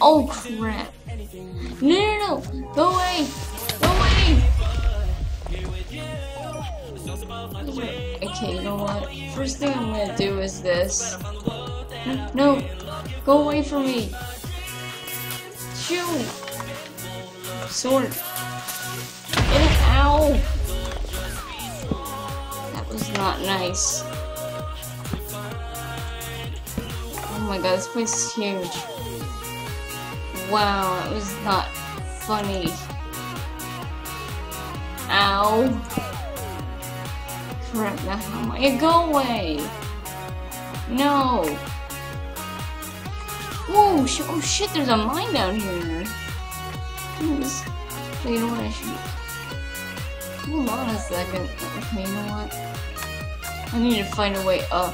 Oh crap. No. Go away. Go away. Okay, you know what? First thing I'm gonna do is this. No. Go away from me. Shoot. Sword. Get it. Ow. That was not nice. Oh my god, this place is huge. Wow, it was not funny. Ow. Crap, now how am I? Go away! No! Whoa, oh shit, there's a mine down here. So you know what I should... Hold on a second. Okay, you know what? I need to find a way up.